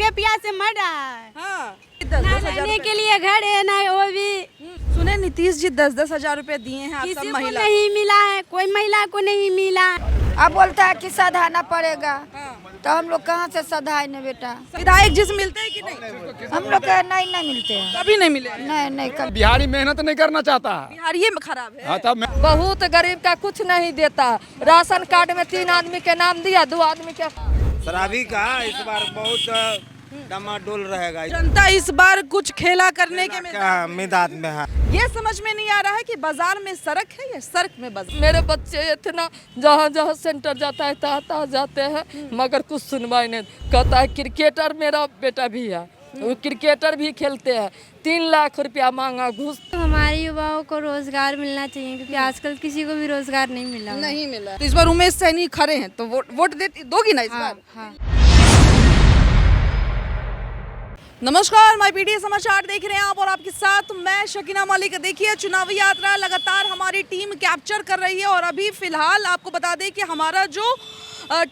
भूखे प्यासे मर रहा है। हाँ, ना रहने के लिए घर है ना वो भी। सुने नीतीश जी 10-10 हजार रुपए दिए हैं आप सब किसी को महिला नहीं मिला है, कोई महिला को नहीं मिला। अब बोलता है कि सधाना पड़ेगा, हाँ। तो हम लोग कहाँ से सधाए न बेटा। विधायक जी से मिलते हैं कि नहीं? हम लोग के नहीं मिलते हैं। कभी नहीं मिले। नहीं कभी। बिहारी मेहनत नहीं करना चाहता है। बिहार ये खराब है। हाँ, तब मैं बहुत गरीब का कुछ नहीं देता। राशन कार्ड में 3 आदमी के नाम दिया, 2 आदमी के। शराबी का इस बार बहुत डमाडोल रहेगा। जनता इस बार कुछ खेला करने के क्या मिदाद में है? ये समझ में नहीं आ रहा है कि बाजार में सड़क है या सड़क में बाजार। मेरे बच्चे इतना जहाँ जहाँ सेंटर जाता है तहाँ जाते हैं, मगर कुछ सुनवाई नहीं। कहता है क्रिकेटर मेरा बेटा भी है, वो क्रिकेटर भी खेलते हैं। 3 लाख रुपया मांगा घूस। हमारे युवाओं को रोजगार मिलना चाहिए, क्योंकि आजकल किसी को भी रोजगार नहीं मिला। नहीं मिला। तो इस बार उमेश सैनी खड़े हैं, तो वोट दोगी ना इस बार? हाँ। नमस्कार, माय पीटीए समाचार देख रहे हैं आप और आपके साथ मैं शकीना मलिक। देखिए, चुनावी यात्रा लगातार हमारी टीम कैप्चर कर रही है और अभी फिलहाल आपको बता दें कि हमारा जो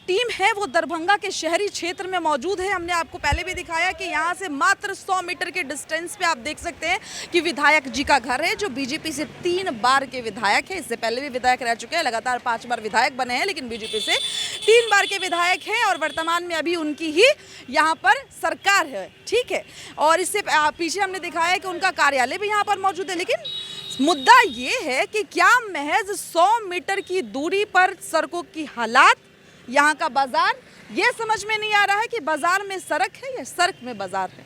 टीम है वो दरभंगा के शहरी क्षेत्र में मौजूद है। हमने आपको पहले भी दिखाया कि यहाँ से मात्र 100 मीटर के डिस्टेंस पे आप देख सकते हैं कि विधायक जी का घर है, जो बीजेपी से 3 बार के विधायक है। इससे पहले भी विधायक रह चुके हैं, लगातार 5 बार विधायक बने हैं, लेकिन बीजेपी से 3 बार के विधायक हैं और वर्तमान में अभी उनकी ही यहाँ पर सरकार है। ठीक है, और इससे पीछे हमने दिखाया कि उनका कार्यालय भी यहाँ पर मौजूद है। लेकिन मुद्दा ये है कि क्या महज 100 मीटर की दूरी पर सड़कों की हालात, यहाँ का बाजार, ये समझ में नहीं आ रहा है कि बाजार में सड़क है या सड़क में बाजार है।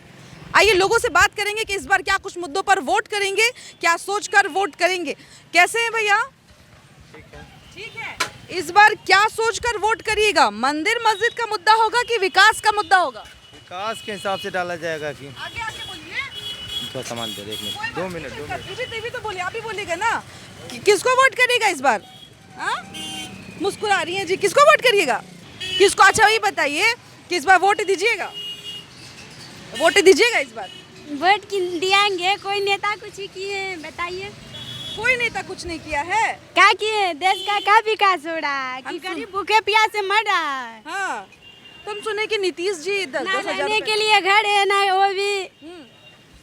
आइए लोगों से बात करेंगे कि इस बार क्या कुछ मुद्दों पर वोट करेंगे, क्या सोचकर वोट करेंगे। कैसे हैं भैया? ठीक है। इस बार क्या सोचकर वोट करिएगा? मंदिर मस्जिद का मुद्दा होगा कि विकास का मुद्दा होगा? विकास के हिसाब से डाला जाएगा कि आगे आगे बोलिए। क्या सामान दे दें? 2 मिनट। भी तो बोलिए, आप ही बोलिएगा ना। किसको वोट करिएगा इस बार? हाँ, मुस्कुरा रही हैं जी। किसको वोट करिएगा? किसको? अच्छा वही बताइए कि इस बार वोट दीजिएगा, वोट दीजिएगा इस बार? वोट दिएंगे। कोई नेता कुछ ही किए हैं बताइए? कोई नेता कुछ नहीं किया है। क्या किए? देश का क्या विकास हो रहा है कि गरीब भूखे प्यासे मर रहा है। हाँ, तुम सुने कि नीतीश जी ना 10-10 हजार रहने के लिए घर है ना वो भी।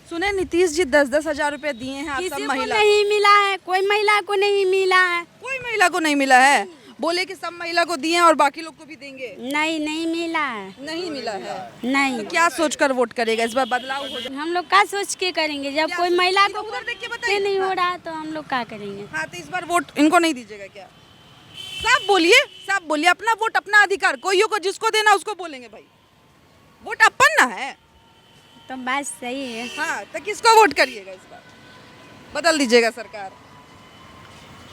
सुने नीतीश जी 10-10 हजार रुपए दिए हैं आप सब किसी को महिला। नहीं मिला है, कोई महिला को नहीं मिला है। कोई महिला को नहीं मिला है। बोले कि सब महिला को दिए हैं और बाकी लोग को भी देंगे। नहीं मिला है। नहीं मिला है। नहीं। तो क्या सोचकर वोट करेगा इस बार? बदलाव हो जाए। हम लोग क्या सोच के करेंगे? जब कोई महिला को उधर देख के से बताइए। नहीं हो रहा तो हम लोग क्या करेंगे? हाँ, तो इस बार वोट इनको नहीं दीजिएगा क्या? सब बोलिए, सब बोलिए। अपना वोट अपना अधिकार, कोई को जिसको देना उसको बोलेंगे भाई। वोट अपन ना है। तो बात सही है। हाँ, तो किसको वोट करिएगा इस बार? बदल दीजिएगा सरकार।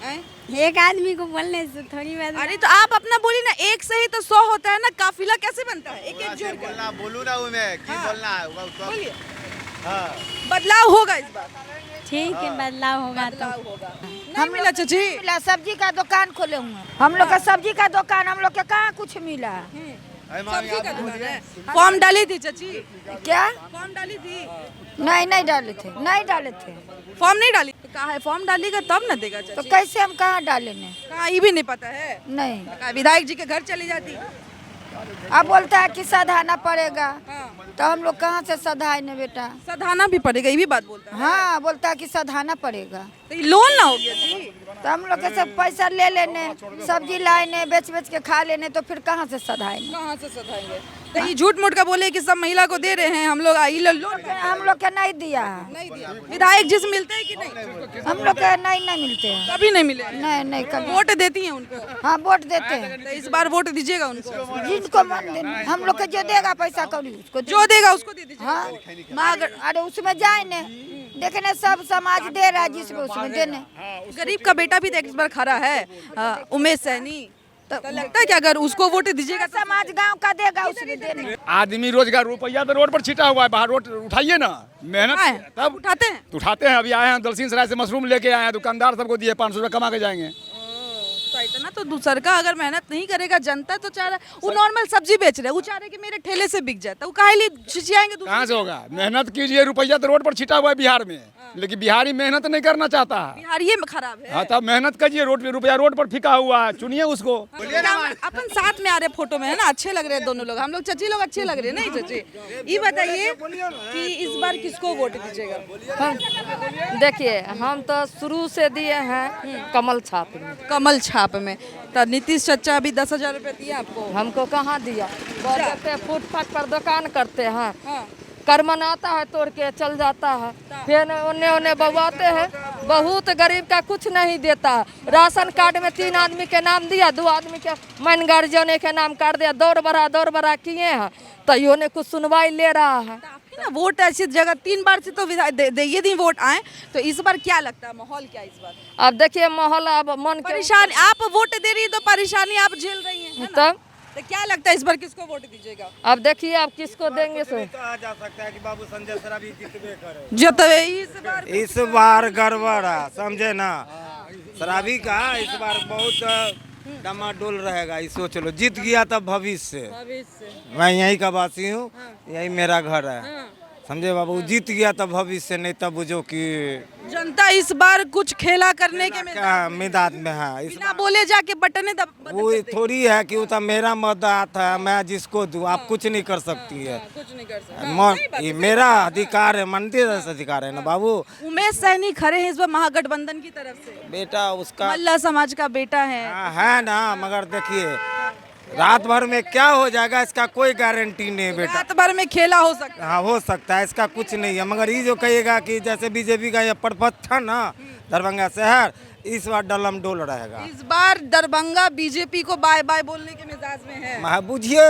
हैं? एक आदमी को बोलने से थोड़ी बात। अरे तो आप अपना बोलिए ना। एक से ही तो 100 होता है ना। काफिला कैसे बनता है? एक जोड़ कर बोलू ना मैं की हाँ। बोलना है बोलिए। हाँ। बदलाव होगा इस बार। ठीक है, बदलाव होगा तो। बदलाव होगा। नहीं मिला चाची। मिला, सब्जी का दुकान खोले हुए हैं। हम लोग का सब्जी का दुकान, हम लोग के कहाँ कुछ मिला। सब्जी का दुकान है। फॉर्म डाली थी चाची? क्या? फॉर्म डाली थी? नहीं डाले थे, नहीं डाले थे। फॉर्म नहीं डाली? तो कहा है फॉर्म डालेगा तब ना देगा तो चाची। कैसे हम कहाँ डाले ने? कहा ये भी नहीं पता है। नहीं। कहा विधायक जी के घर चली जाती। अब बोलता है कि सधाना पड़ेगा, हाँ, तो हम लोग कहाँ से सधाए न बेटा। सधाना भी पड़ेगा, ये भी बात बोलता है। हाँ, बोलता है कि सधाना पड़ेगा, तो ये लोन ना हो गया जी। तो हम लोग के सब पैसा ले लेने, सब्जी लाने, बेच के खा लेने, तो फिर कहाँ से सधाए? कहाँ से सधाएंगे? तो ये झूठ मूठ का बोले कि सब महिला को दे रहे हैं हम लोग। आई लोन हम लोग के नहीं दिया है। नहीं दिया। विधायक जी से मिलते हैं कि नहीं? हम लोग के नहीं मिलते हैं। कभी नहीं मिले। नहीं कभी। वोट देती हैं उनको? हाँ, वोट देते हैं। तो इस बार वोट दीजिएगा उनको? जिनको मन देना, हम लोग के जो देगा पैसा कौड़ी उसको जो देगा उसको दे दीजिए। हाँ, अरे उसमें जाए ने, देखने सब समाज दे रहा है, जिसमें उसमें देने। गरीब का बेटा भी इस बार खड़ा है, उमेश सैनी। तो लगता है कि अगर उसको वोट दीजिएगा तो समाज गांव का देगा उसमें देने। आदमी रोजगार रुपया तो रोड पर छिटा हुआ है, बाहर रोड उठाइए ना। मेहनत तब उठाते हैं। तो उठाते हैं। अभी आए हैं दलसिंह सराय से मशरूम लेके आए हैं, दुकानदार सबको दिए 500 रुपये कमा के जाएंगे। तो इतना तो दूसर का अगर मेहनत नहीं करेगा, जनता तो चाह रहा है, वो नॉर्मल सब्जी बेच रहे हैं, वो चाह रहे हैं कि मेरे ठेले से बिक जाए, तो वो काहे लिए छिछियाएंगे कहाँ से होगा? मेहनत कीजिए, रुपया तो रोड पर छिटा हुआ है बिहार में, लेकिन बिहारी मेहनत नहीं करना चाहता है। बिहार ये खराब है। हाँ, तब मेहनत कीजिए, रोड पे रुपया रोड पर फिका हुआ है, चुनिए उसको। अपन साथ में आ रहे फोटो में, है ना, अच्छे लग रहे हैं दोनों लोग, हम लोग चची लोग अच्छे लग रहे हैं, नहीं चची? ये बताइए कि इस बार किसको वोट दीजिएगा? हम देखिए, हम तो शुरू से दिए हैं कमल छाप में। कमल छाप में। तो नीतीश चाचा अभी 10,000 रुपए दिए आपको? हमको कहाँ दिया? जाते फुटपाथ पर दुकान करते हैं, हाँ। कर मनाता है, तोड़ के चल जाता है, फिर उन्हें उन्हें बवाते हैं। बहुत गरीब का कुछ नहीं देता। राशन कार्ड में 3 आदमी के नाम दिया, 2 आदमी के मन गार्जियन के नाम काट दिया, दौड़ बरा किए हैं, तो यो ने कुछ सुनवाई ले रहा है। आपकी ना वोट ऐसी जगह 3 बार से तो ये दिन वोट आए, तो इस बार क्या लगता है, माहौल क्या है इस बार? अब देखिए माहौल, अब मन के परेशानी, आप वोट दे रही है तो परेशानी आप झेल रही हैं, है ना? तब तो क्या लगता है इस बार किसको वोट दीजिएगा? अब देखिए आप किसको देंगे सो। कहा जा सकता है कि बाबू संजय सराबी जीतबे करे। जो तो इस बार गड़बड़ है, समझे ना? सराबी का इस बार बहुत डमाडोल रहेगा, ये सोच लो। जीत गया तब भविष्य। मैं यहीं का वासी हूँ, यही मेरा घर है, समझे बाबू? जीत गया तब भविष्य, नहीं तब बुझो कि जनता इस बार कुछ खेला करने के मिदाद में है। इस बिना बोले जाके बटने दब वो थोड़ी है कि वो तो मेरा मतदात है, मैं जिसको दूं, आप कुछ नहीं कर सकती है। कुछ नहीं कर सकते। ये मेरा अधिकार है, मंदिर अधिकार है ना बाबू। उमेश सैनी खड़े हैं इस बार महागठबंधन की तरफ से, बेटा उसका मल्ला समाज का बेटा है। है ना, मगर देखिए रात भर में क्या हो जाएगा इसका कोई गारंटी नहीं बेटा। रात भर में खेला हो सकता है। हाँ, हो सकता है, इसका कुछ नहीं है। मगर ये जो कहिएगा कि जैसे बीजेपी का ये प्रपथ था ना दरभंगा शहर, इस बार डलम डोल रहेगा। इस बार दरभंगा बीजेपी को बाय बाय बोलने के मिजाज में है। बुझिए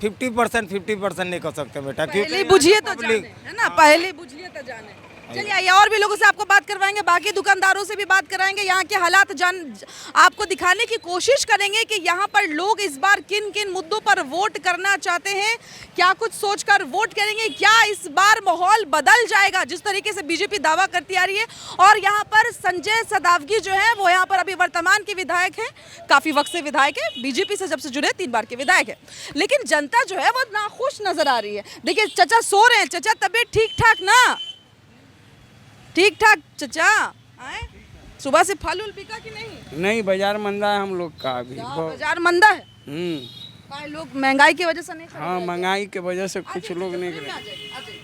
50% नहीं कर सकते बेटा, पहले बुझिए तो जाने, है ना, पहले बुझिए तो जाने। चलिए आइए, और भी लोगों से आपको बात करवाएंगे, बाकी दुकानदारों से भी बात कराएंगे, यहाँ के हालात आपको दिखाने की कोशिश करेंगे कि यहाँ पर लोग इस बार किन किन मुद्दों पर वोट करना चाहते हैं, क्या कुछ सोचकर वोट करेंगे, क्या इस बार माहौल बदल जाएगा जिस तरीके से बीजेपी दावा करती आ रही है। और यहाँ पर संजय सदावगी जो है वो यहाँ पर अभी वर्तमान के विधायक हैं, काफी वक्त से विधायक है, बीजेपी से जब से जुड़े 3 बार के विधायक है, लेकिन जनता जो है वो नाखुश नजर आ रही है। देखिए चचा सो रहे हैं, चचा तबीयत ठीक ठाक ना? ठीक ठाक चचा? आए सुबह से फल उल बिका कि नहीं? नहीं, बाजार मंदा है हम लोग का अभी। बाजार मंदा है। लोग महंगाई की वजह से नहीं खरीद हाँ, रहे? महंगाई की वजह से कुछ लोग नहीं आ खरीद। जाए।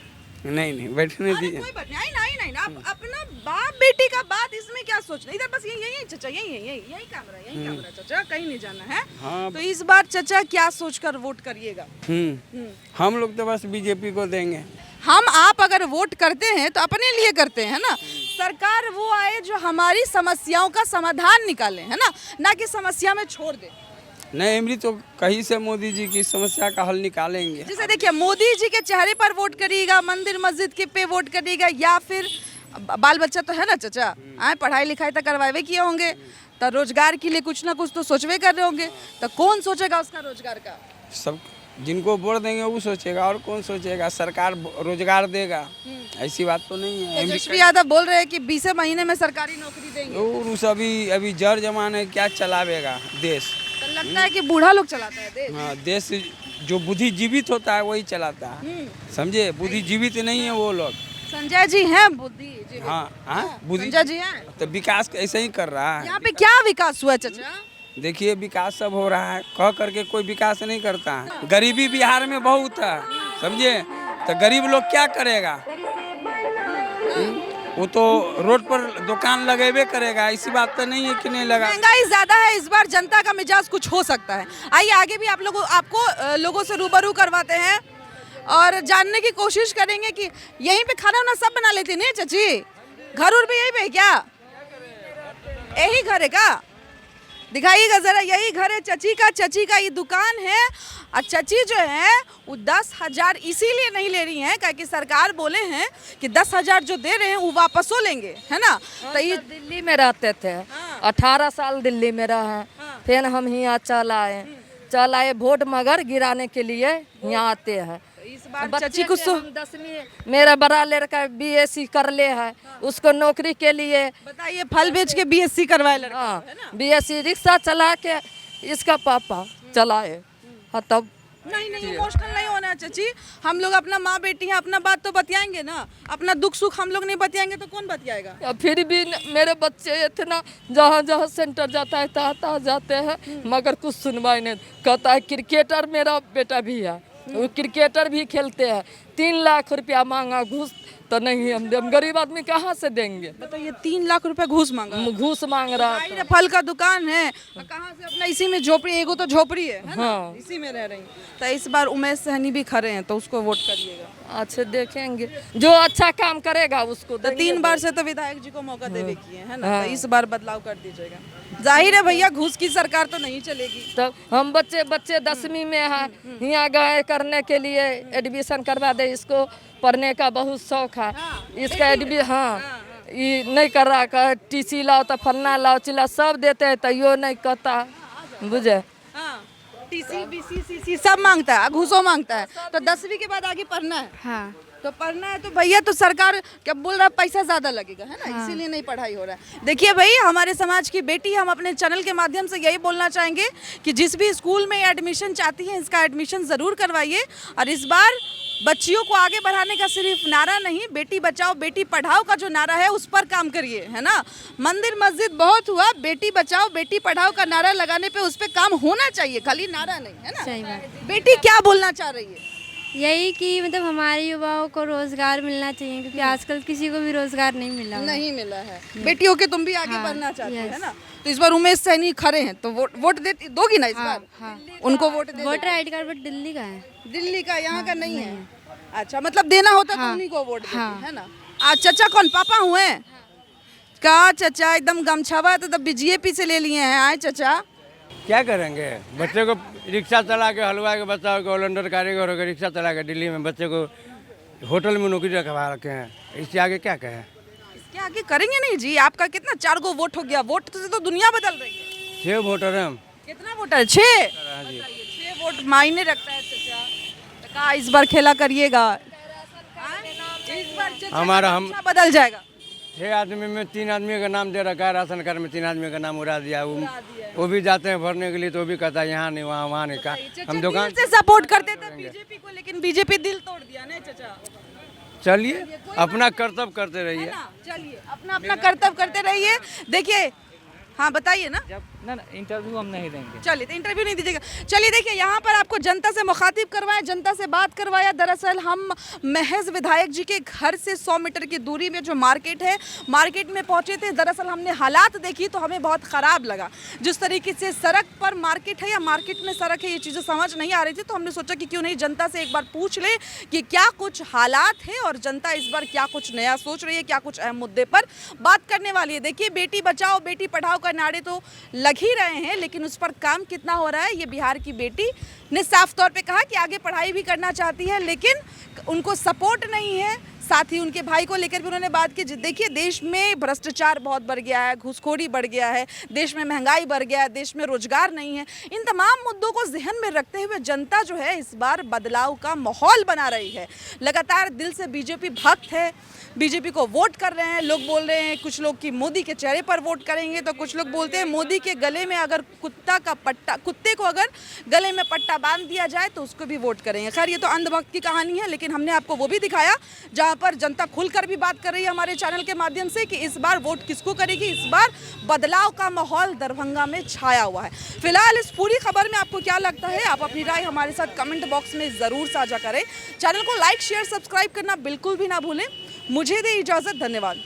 नहीं बैठने अरे दीजिए। कोई बात नहीं, नहीं आप अपना बाप बेटी का बात इसमें क्या सोचना, इधर बस यही चचा, यही कैमरा चचा, कहीं नहीं जाना है। हाँ। तो इस बार चचा क्या सोचकर वोट करिएगा? हम लोग तो बस बीजेपी को देंगे। आप अगर वोट करते हैं तो अपने लिए करते हैं ना, सरकार वो आए जो हमारी समस्याओं का समाधान निकाले, है ना कि समस्या में छोड़ दे। नहीं, इमली तो कहीं से मोदी जी की समस्या का हल निकालेंगे। जैसे देखिए, मोदी जी के चेहरे पर वोट करिएगा, मंदिर मस्जिद के पे वोट करिएगा, या फिर बाल बच्चा तो है ना चचा, आए पढ़ाई लिखाई तो करवाए किए होंगे, तो रोजगार के लिए कुछ ना कुछ तो सोचवे कर रहे होंगे, तो कौन सोचेगा उसका रोजगार का? सब जिनको वोट देंगे वो सोचेगा, और कौन सोचेगा? सरकार रोजगार देगा, ऐसी बात तो नहीं है। तेजस्वी यादव बोल रहे हैं कि 20 महीने में सरकारी नौकरी देंगे। और उस अभी जड़ जमाने क्या चलावेगा देश? तो लगता है कि बूढ़ा लोग चलाता है देश। हाँ, देश जो बुद्धिजीवित होता है वही चलाता है, समझे? बुद्धिजीवित नहीं है वो लोग। संजय जी हैं बुद्धि। हाँ, बुद्धि संजय जी हैं, तो विकास ऐसे ही कर रहा है। यहाँ पे क्या विकास हुआ चचा? देखिए, विकास सब हो रहा है, कह करके कोई विकास नहीं करता है। गरीबी बिहार में बहुत है, समझे? तो गरीब लोग क्या करेगा? वो तो रोड पर दुकान लगेबे करेगा, ऐसी बात तो नहीं है कि नहीं लगा। महंगाई ज्यादा है, इस बार जनता का मिजाज कुछ हो सकता है। आइए आगे भी आपको लोगों से रूबरू करवाते हैं और जानने की कोशिश करेंगे कि यहीं पे खाना वाना सब बना लेते नहीं चची? घर उर भी यहीं पे है क्या? यही घर है का? दिखाइएगा जरा, यही घर है चची का ये दुकान है। और चची जो है वो 10,000 इसीलिए नहीं ले रही हैं क्योंकि सरकार बोले हैं कि 10,000 जो दे रहे हैं वो वापसो लेंगे, है ना? तो ये दिल्ली में रहते थे, 18 साल दिल्ली में रहे, फिर हम यहाँ चल आए वोट मगर गिराने के लिए यहाँ आते हैं। इस बार बच्चे चाची कुछ से तो हम 10वीं मेरा बड़ा लड़का बीएससी कर ले है, उसको नौकरी के लिए बताइए, फल बेच के बीएससी करवाए लड़का। हाँ बीएससी रिक्शा चला के इसका पापा चलाए। हाँ तब नहीं इमोशनल नहीं होना चाची, हम लोग अपना माँ बेटी हैं, अपना बात तो बतियाएंगे ना, अपना दुख सुख हम लोग नहीं बतियाएंगे तो कौन बतियाएगा। या फिर भी मेरे बच्चे इतना जहाँ जहाँ सेंटर जाता है तहाँ जाते हैं, मगर कुछ सुनवाई नहीं। कहता है क्रिकेटर मेरा बेटा भी है, वो क्रिकेटर भी खेलते हैं, 3 लाख रुपया मांगा घूस, तो नहीं हम गरीब आदमी कहाँ से देंगे। बताइए 3 लाख रुपए घूस मांगा, घूस मांग रहा जाहिर है, फल का दुकान है, कहाँ से अपना इसी में झोपड़ी, एगो तो झोपड़ी है ना? हाँ। इसी में रह रही हैं। तो इस बार उमेश सहनी भी खड़े हैं, तो उसको वोट करिएगा। अच्छा देखेंगे, जो अच्छा काम करेगा उसको तो देंगे। 3 बार से तो विधायक जी को मौका देवे किए है ना, हाँ। तो इस बार बदलाव कर दीजिएगा। जाहिर है भैया, घूस की सरकार तो नहीं चलेगी। तब हम बच्चे 10वीं में है, यहाँ गए करने के लिए एडमिशन करवा दे, इसको पढ़ने का बहुत शौक है, इसका ये नहीं कर रहा, कह टीसी लाओ तो फलना लाओ चिल्ला सब देते हैं, तो यो नहीं कहता, बुझे। टीसी बीसी सीसी सब मांगता है, घूसो मांगता है। तो 10वीं के बाद आगे पढ़ना है। हाँ तो पढ़ना है तो भैया, तो सरकार क्या बोल रहा है, पैसा ज्यादा लगेगा है ना, इसीलिए नहीं पढ़ाई हो रहा है। देखिए भाई, हमारे समाज की बेटी, हम अपने चैनल के माध्यम से यही बोलना चाहेंगे कि जिस भी स्कूल में एडमिशन चाहती हैं, इसका एडमिशन जरूर करवाइए। और इस बार बच्चियों को आगे बढ़ाने का सिर्फ नारा नहीं, बेटी बचाओ बेटी पढ़ाओ का जो नारा है उस पर काम करिए, है ना। मंदिर मस्जिद बहुत हुआ, बेटी बचाओ बेटी पढ़ाओ का नारा लगाने पे उस पर काम होना चाहिए, खाली नारा नहीं, है ना। सही बात। बेटी क्या बोलना चाह रही है? यही कि मतलब हमारे युवाओं को रोजगार मिलना चाहिए, क्योंकि आजकल किसी को भी रोजगार नहीं मिला हुआ। नहीं मिला है। बेटी होके तुम भी आगे हाँ, बढ़ना चाहती है यस। ना। तो इस बार उमेश सैनी खड़े हैं, तो वोट दोगी ना इस बार? हाँ। उनको vote they voter ID card but Delhi का है। दिल्ली का, यहाँ का नहीं है। अच्छा, मतलब देना होता तो हाँ। उन्हीं को वोट देती, हाँ। है ना। आज चाचा कौन पापा हुए? का चाचा एकदम गमछावा तो तब बीजेपी से ले लिए हैं। आए चाचा, क्या करेंगे, बच्चे को रिक्शा चला के, हलवा के बच्चा को होलंडर कारीगर होकर रिक्शा चला के दिल्ली में बच्चे को होटल में नौकरी रखवा रखे हैं, इससे आगे क्या कहें। इसके आगे करेंगे नहीं जी। आपका कितना 4 गो वोट हो गया, वोट से तो दुनिया बदल रही है। 6 वोटर हैं हम। कितना वोटर है? 6। जी। 6 वोट मायने रखता है चाचा। तो कहा इस बार खेला करिएगा। हाँ? इस बार चाचा हमारा का हम नक्शा बदल जाएगा। 6 आदमी में 3 आदमी का नाम दे रखा है, राशन कार्ड में 3 आदमी का नाम उड़ा दिया। वो भी जाते हैं भरने के लिए, तो वो भी कहता है यहाँ नहीं वहाँ नहीं का। हम दुकान से सपोर्ट करते थे बीजेपी को, लेकिन बीजेपी दिल तोड़ दिया ना चाचा। चलिए अपना कर्तव्य करते रहिए। चलिए अपना अपना कर्तव्य करते रहिए। देखिए, हाँ बताइए ना। ना इंटरव्यू हम नहीं देंगे। चलिए, तो इंटरव्यू नहीं दीजिएगा। चलिए देखिए, यहाँ पर आपको जनता से मुखातिब करवाया, जनता से बात करवाया। दरअसल हम महज विधायक जी के घर से 100 मीटर की दूरी में जो मार्केट है, मार्केट में पहुँचे थे। दरअसल हमने हालात देखी तो हमें बहुत ख़राब लगा। जिस तरीके से सड़क पर मार्केट है या मार्केट में सड़क है, ये चीज़ें समझ नहीं आ रही थी। तो हमने सोचा कि क्यों नहीं जनता से एक बार पूछ ले कि क्या कुछ हालात है और जनता इस बार क्या कुछ नया सोच रही है, क्या कुछ अहम मुद्दे पर बात करने वाली है। देखिए, बेटी बचाओ बेटी पढ़ाओ का नारे तो लग ही रहे हैं, लेकिन उस पर काम कितना हो रहा है, ये बिहार की बेटी ने साफ तौर पे कहा कि आगे पढ़ाई भी करना चाहती है, लेकिन उनको सपोर्ट नहीं है। साथ ही उनके भाई को लेकर भी उन्होंने बात की। देखिए, देश में भ्रष्टाचार बहुत बढ़ गया है, घूसखोरी बढ़ गया है, देश में महंगाई बढ़ गया है, देश में रोजगार नहीं है। इन तमाम मुद्दों को जहन में रखते हुए जनता जो है इस बार बदलाव का माहौल बना रही है। लगातार दिल से बीजेपी भक्त है, बीजेपी को वोट कर रहे हैं। लोग बोल रहे हैं, कुछ लोग कि मोदी के चेहरे पर वोट करेंगे, तो कुछ लोग बोलते हैं मोदी के गले में अगर कुत्ते को अगर गले में पट्टा बांध दिया जाए तो उसको भी वोट करेंगे। खैर, ये तो अंधभक्त की कहानी है, लेकिन हमने आपको वो भी दिखाया जहां पर जनता खुलकर भी बात कर रही है हमारे चैनल के माध्यम से कि इस बार वोट किसको करेगी। इस बार बदलाव का माहौल दरभंगा में छाया हुआ है। फिलहाल इस पूरी खबर में आपको क्या लगता है, आप अपनी राय हमारे साथ कमेंट बॉक्स में ज़रूर साझा करें। चैनल को लाइक शेयर सब्सक्राइब करना बिल्कुल भी ना भूलें। मुझे दे इजाज़त, धन्यवाद।